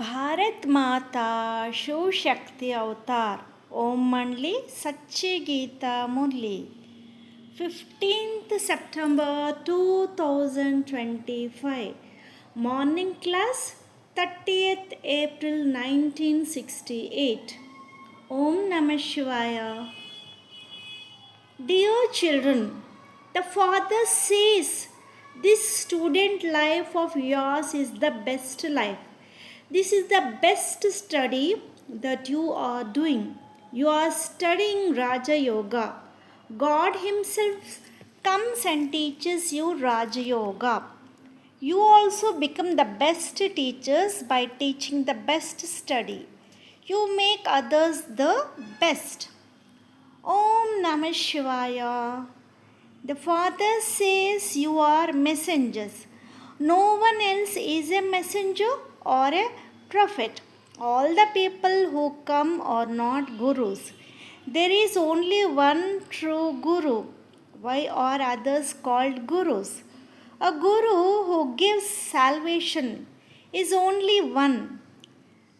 भारत माता शिव शक्ति अवतार ओम मंडली सच्ची गीता मुरली 15th September 2025 Morning class 30th April 1968 Om Namah Shivaya. Dear children, the Father says this student life of yours is the best life. This is the best study that you are doing. You are studying Raja Yoga. God Himself comes and teaches you Raja Yoga. You also become the best teachers by teaching the best study. You make others the best. Om Namah Shivaya. The Father says you are messengers. No one else is a messenger or a prophet. All the people who come are not gurus. There is only one true guru. Why are others called gurus? A guru who gives salvation is only one.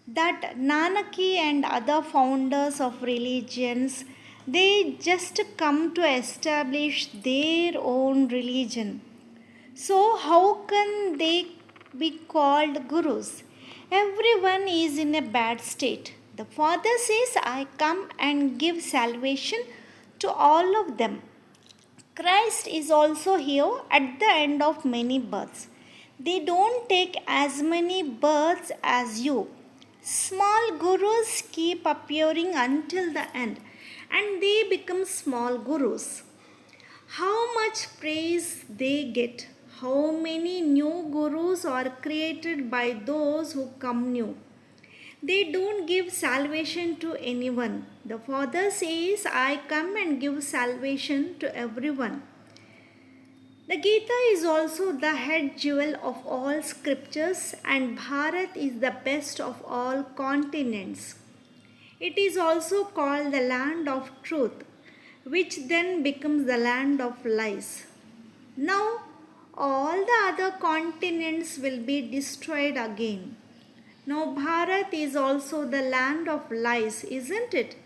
That Nanaki and other founders of religions, they just come to establish their own religion. So, how can they be called gurus? Everyone is in a bad state. The Father says, I come and give salvation to all of them. Christ is also here at the end of many births. They don't take as many births as you. Small gurus keep appearing until the end and they become small gurus. How much praise they get. How many new gurus are created by those who come new. They don't give salvation to anyone. The Father says, I come and give salvation to everyone. The Geeta is also the head jewel of all scriptures, and Bharat is the best of all continents. It is also called the land of truth, which then becomes the land of lies. Now, all the other continents will be destroyed again. Now, Bharat is also the land of lies, isn't it?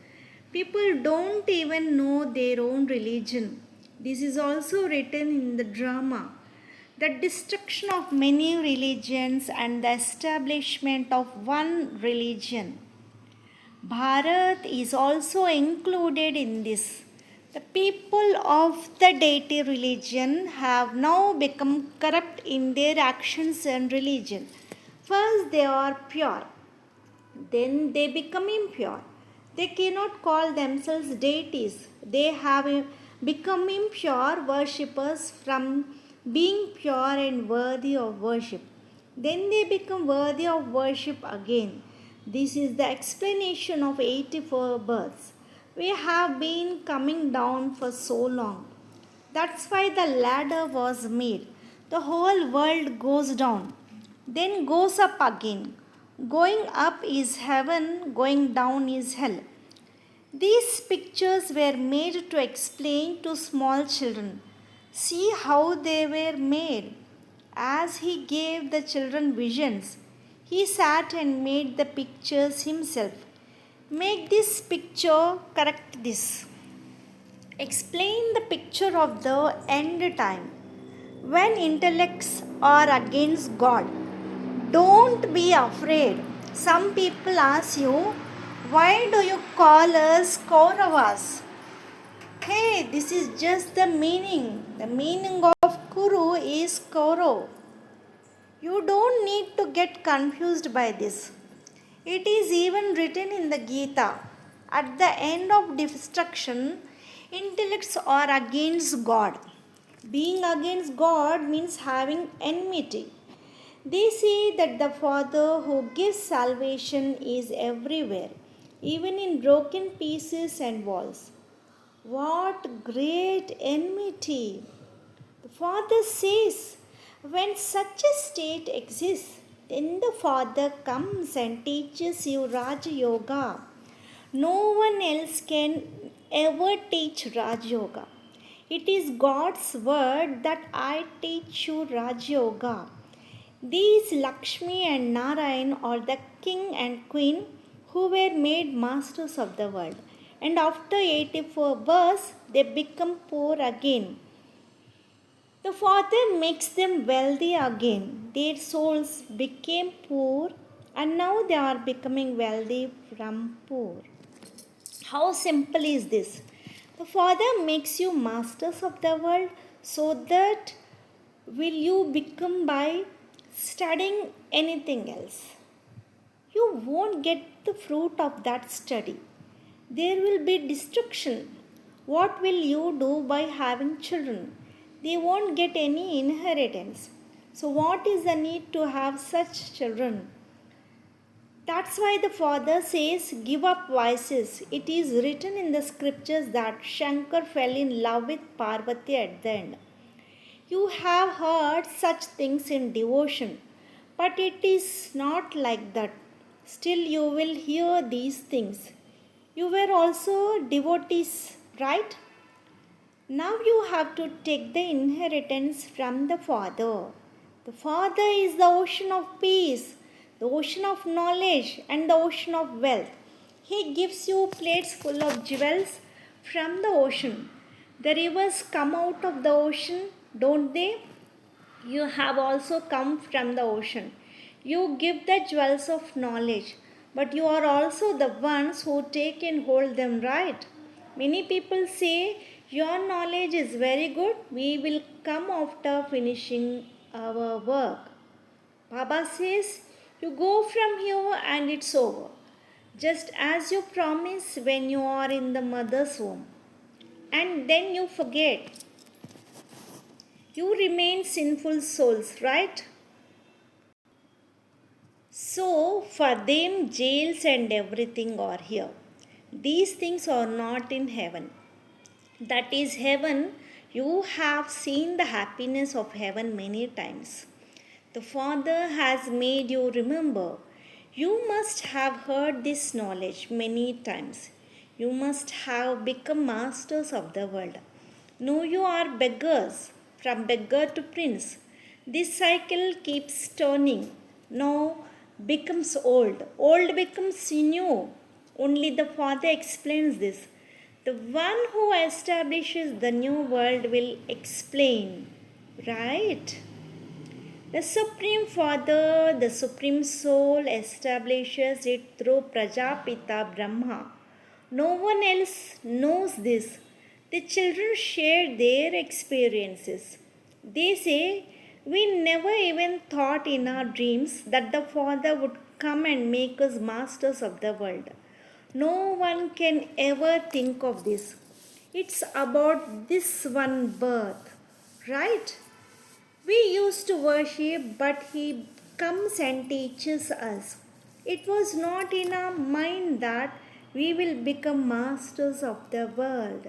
People don't even know their own religion. This is also written in the drama. The destruction of many religions and the establishment of one religion. Bharat is also included in this. The people of the deity religion have now become corrupt in their actions and religion. First, they are pure, then, they become impure. They cannot call themselves deities. They have become impure worshippers from being pure and worthy of worship. Then, they become worthy of worship again. This is the explanation of 84 births. We have been coming down for so long. That's why the ladder was made. The whole world goes down, then goes up again. Going up is heaven, going down is hell. These pictures were made to explain to small children. See how they were made. As he gave the children visions, he sat and made the pictures himself. Make this picture, correct this. Explain the picture of the end time. When intellects are against God, don't be afraid. Some people ask you, why do you call us Kauravas? Hey, this is just the meaning. The meaning of Kuru is Kaurav. You don't need to get confused by this. It is even written in the Geeta. At the end of destruction, intellects are against God. Being against God means having enmity. They say that the Father who gives salvation is everywhere, even in broken pieces and walls. What great enmity! The Father says, when such a state exists, then the Father comes and teaches you Raja Yoga. No one else can ever teach Raja Yoga. It is God's word that I teach you Raja Yoga. These Lakshmi and Narayan are the king and queen who were made masters of the world. And after 84 births, they become poor again. The Father makes them wealthy again. Their souls became poor and now they are becoming wealthy from poor. How simple is this? The Father makes you masters of the world so that will you become by studying anything else. You won't get the fruit of that study. There will be destruction. What will you do by having children? They won't get any inheritance. So, what is the need to have such children? That's why the father says, give up vices. It is written in the scriptures that Shankar fell in love with Parvati at the end. You have heard such things in devotion, but it is not like that. Still, you will hear these things. You were also devotees, right? Now you have to take the inheritance from the Father. The Father is the ocean of peace, the ocean of knowledge, and the ocean of wealth. He gives you plates full of jewels from the ocean. The rivers come out of the ocean, don't they? You have also come from the ocean. You give the jewels of knowledge, but you are also the ones who take and hold them, right? Many people say, your knowledge is very good, we will come after finishing our work. Baba says, you go from here and it's over. Just as you promise when you are in the mother's womb. And then you forget. You remain sinful souls, right? So, for them, jails and everything are here. These things are not in heaven. That is heaven. You have seen the happiness of heaven many times. The Father has made you remember. You must have heard this knowledge many times. You must have become masters of the world. No, you are beggars, from beggar to prince. This cycle keeps turning. Now becomes old. Old becomes new. Only the Father explains this. The one who establishes the new world will explain. Right? The Supreme Father, the Supreme Soul, establishes it through Prajapita Brahma. No one else knows this. The children share their experiences. They say, we never even thought in our dreams that the Father would come and make us masters of the world. No one can ever think of this. It's about this one birth, right? We used to worship, but He comes and teaches us. It was not in our mind that we will become masters of the world.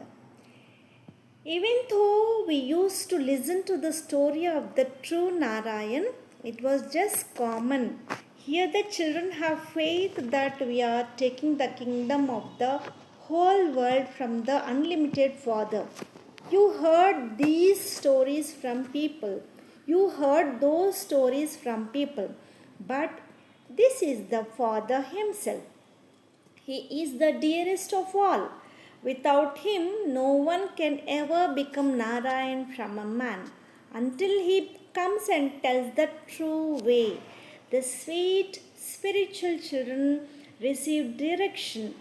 Even though we used to listen to the story of the true Narayan, it was just common. Here, the children have faith that we are taking the kingdom of the whole world from the unlimited Father. You heard these stories from people. You heard those stories from people. But this is the Father Himself. He is the dearest of all. Without him, no one can ever become Narayan from a man until he comes and tells the true way. The sweet spiritual children receive direction.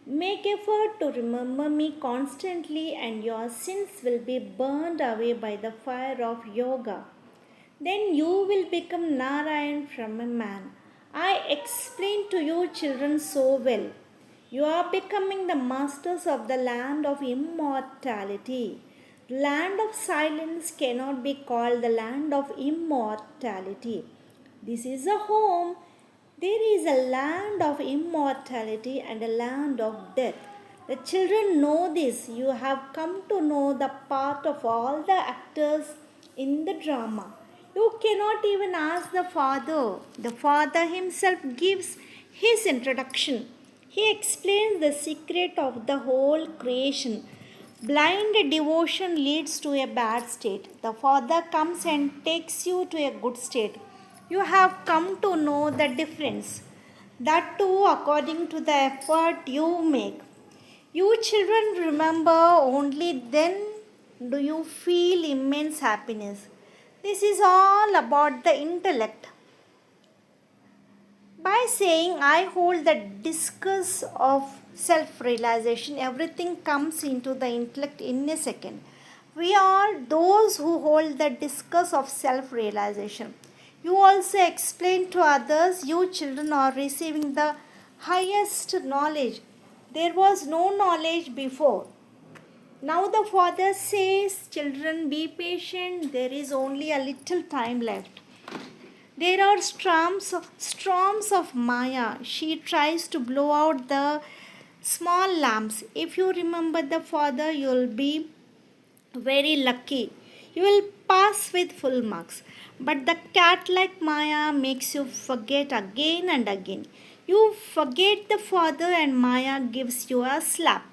Make effort to remember me constantly, and your sins will be burned away by the fire of yoga. Then you will become Narayan from a man. I explained to you, children, so well. You are becoming the masters of the land of immortality. The land of silence cannot be called the land of immortality. This is a home. There is a land of immortality and a land of death. The children know this. You have come to know the part of all the actors in the drama. You cannot even ask the Father. The Father Himself gives His introduction. He explains the secret of the whole creation. Blind devotion leads to a bad state. The Father comes and takes you to a good state. You have come to know the difference. That too according to the effort you make. You children remember only then do you feel immense happiness. This is all about the intellect. By saying I hold the discus of self realization, everything comes into the intellect in a second. We are those who hold the discus of self realization. You also explain to others, you children are receiving the highest knowledge. There was no knowledge before. Now the father says, children, be patient, there is only a little time left. There are storms of Maya. She tries to blow out the small lamps. If you remember the father, you'll be very lucky. You will pass with full marks. But the cat like Maya makes you forget again and again. You forget the father, and Maya gives you a slap.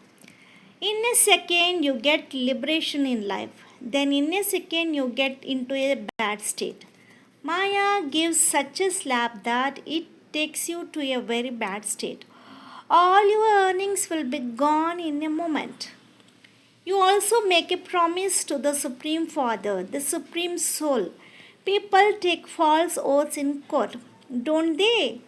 In a second, you get liberation in life. Then, in a second, you get into a bad state. Maya gives such a slap that it takes you to a very bad state. All your earnings will be gone in a moment. You also make a promise to the Supreme Father, the Supreme Soul. People take false oaths in court, don't they?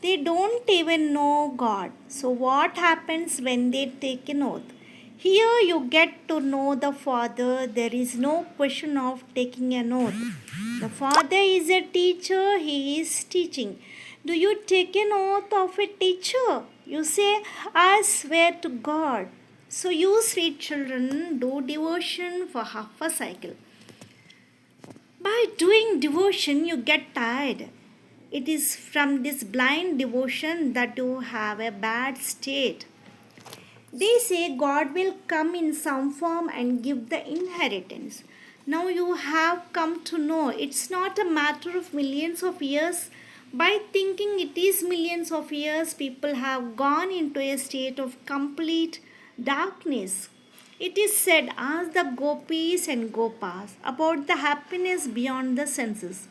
They don't even know God. So, what happens when they take an oath? Here you get to know the Father. There is no question of taking an oath. The Father is a teacher, He is teaching. Do you take an oath of a teacher? You say, I swear to God. So, you sweet children do devotion for half a cycle. By doing devotion, you get tired. It is from this blind devotion that you have a bad state. They say God will come in some form and give the inheritance. Now you have come to know it's not a matter of millions of years. By thinking it is millions of years, people have gone into a state of complete darkness. It is said, ask the gopis and gopas about the happiness beyond the senses.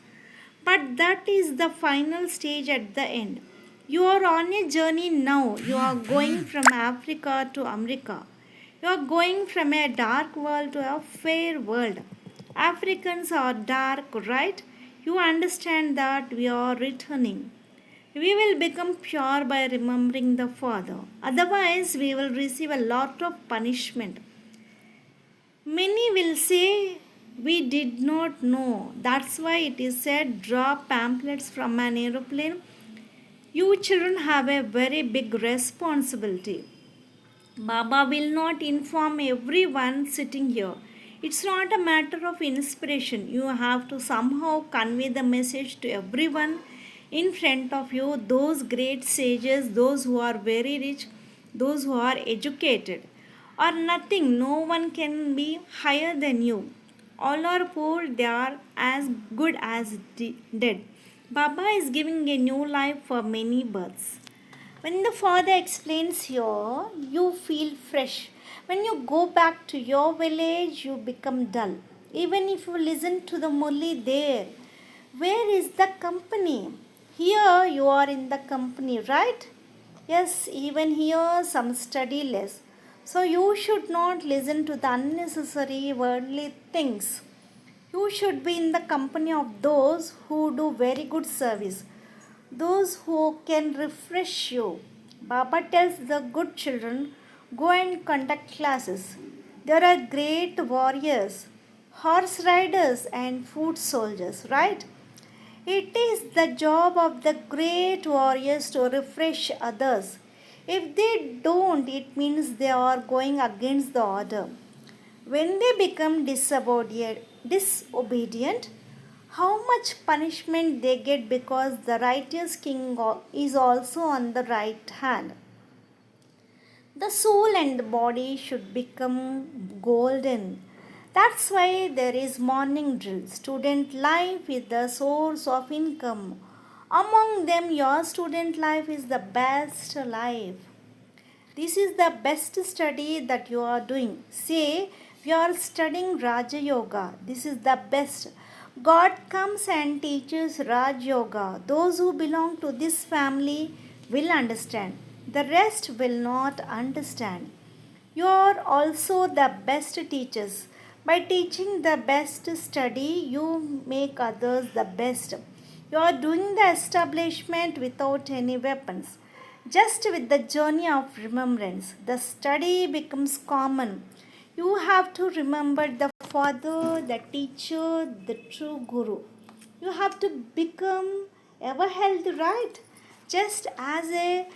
But that is the final stage at the end. You are on a journey now. You are going from Africa to America. You are going from a dark world to a fair world. Africans are dark, right? You understand that we are returning. We will become pure by remembering the Father. Otherwise, we will receive a lot of punishment. Many will say, we did not know. That's why it is said, drop pamphlets from an aeroplane. You children have a very big responsibility. Baba will not inform everyone sitting here. It's not a matter of inspiration. You have to somehow convey the message to everyone in front of you, those great sages, those who are very rich, those who are educated, or nothing. No one can be higher than you. All are poor, they are as good as dead. Baba is giving a new life for many births. When the father explains here, you feel fresh. When you go back to your village, you become dull. Even if you listen to the Murli there, where is the company? Here you are in the company, right? Yes, even here some study less. So you should not listen to the unnecessary worldly things. You should be in the company of those who do very good service, those who can refresh you. Baba tells the good children, go and conduct classes. There are great warriors, horse riders, and foot soldiers, right? It is the job of the great warriors to refresh others. If they don't, it means they are going against the order. When they become disobedient, how much punishment they get because the righteous king is also on the right hand. The soul and the body should become golden. That's why there is morning drill. Student life is the source of income. Among them, your student life is the best life. This is the best study that you are doing. Say, we are studying Raja Yoga. This is the best. God comes and teaches Raj Yoga. Those who belong to this family will understand. The rest will not understand. You are also the best teachers. By teaching the best study, you make others the best. You are doing the establishment without any weapons. Just with the journey of remembrance, the study becomes common. You have to remember the father, the teacher, the true guru. You have to become ever healthy, right? Just as a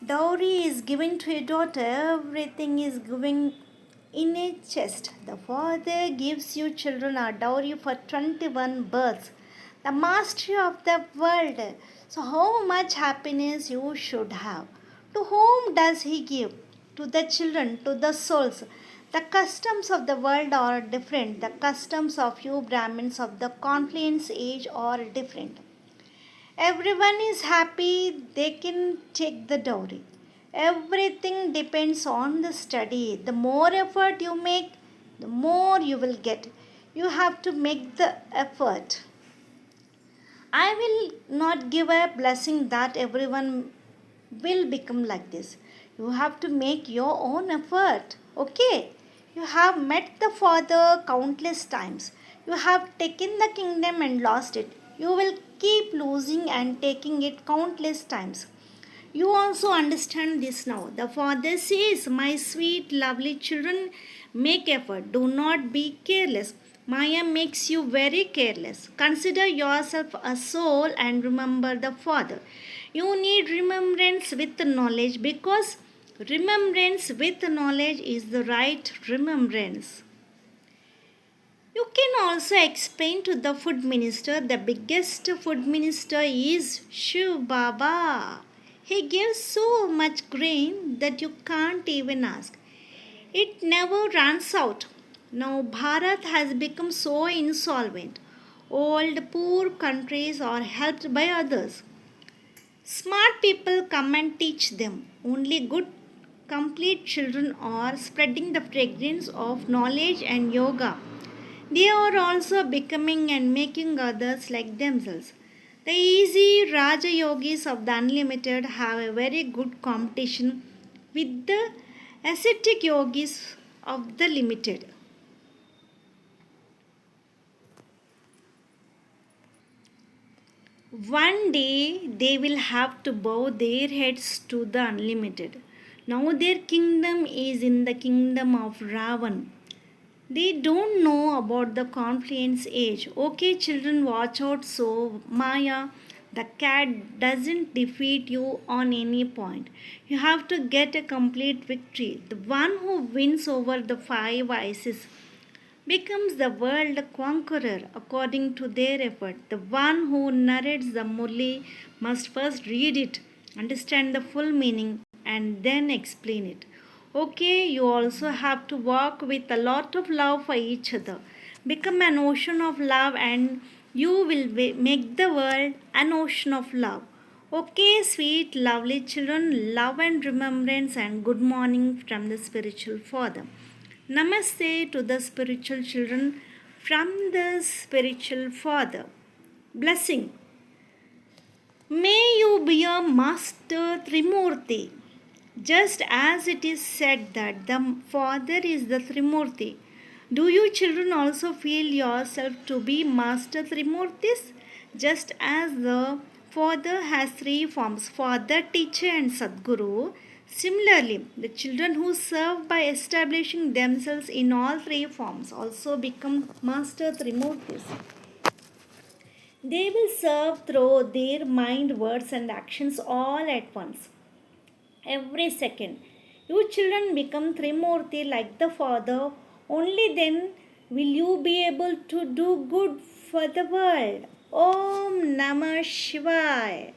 dowry is given to a daughter, everything is given in a chest. The father gives you children a dowry for 21 births, the mastery of the world. So, how much happiness you should have? To whom does he give? To the children, to the souls. The customs of the world are different. The customs of you Brahmins of the confluence age are different. Everyone is happy, they can take the dowry. Everything depends on the study. The more effort you make, the more you will get. You have to make the effort. I will not give a blessing that everyone will become like this. You have to make your own effort. Okay? You have met the Father countless times. You have taken the kingdom and lost it. You will keep losing and taking it countless times. You also understand this now. The Father says, my sweet, lovely children, make effort. Do not be careless. Maya makes you very careless. Consider yourself a soul and remember the Father. You need remembrance with knowledge because remembrance with knowledge is the right remembrance. You can also explain to the food minister the biggest food minister is Shiv Baba. He gives so much grain that you can't even ask. It never runs out. Now Bharat has become so insolvent. Old poor countries are helped by others. Smart people come and teach them. Only good, complete children are spreading the fragrance of knowledge and yoga. They are also becoming and making others like themselves. The easy Raja Yogis of the Unlimited have a very good competition with the ascetic yogis of the limited. One day they will have to bow their heads to the unlimited. Now their kingdom is in the kingdom of Ravan. They don't know about the confluence age. Okay, children, watch out so Maya, the cat doesn't defeat you on any point. You have to get a complete victory. The one who wins over the five vices becomes the world conqueror according to their effort. The one who narrates the Murli must first read it, understand the full meaning, and then explain it. Okay, you also have to walk with a lot of love for each other. Become an ocean of love, and you will make the world an ocean of love. Okay, sweet, lovely children, love and remembrance, and good morning from the spiritual father. Namaste to the spiritual children from the spiritual father. Blessing. May you be a master Trimurti. Just as it is said that the Father is the Trimurti, do you children also feel yourself to be Master Trimurtis? Just as the Father has three forms, Father, Teacher and Sadguru, similarly, the children who serve by establishing themselves in all three forms also become Master Trimurtis. They will serve through their mind, words and actions all at once every second. You children become Trimurti like the Father, only then will you be able to do good for the world. Om Namah Shivaya.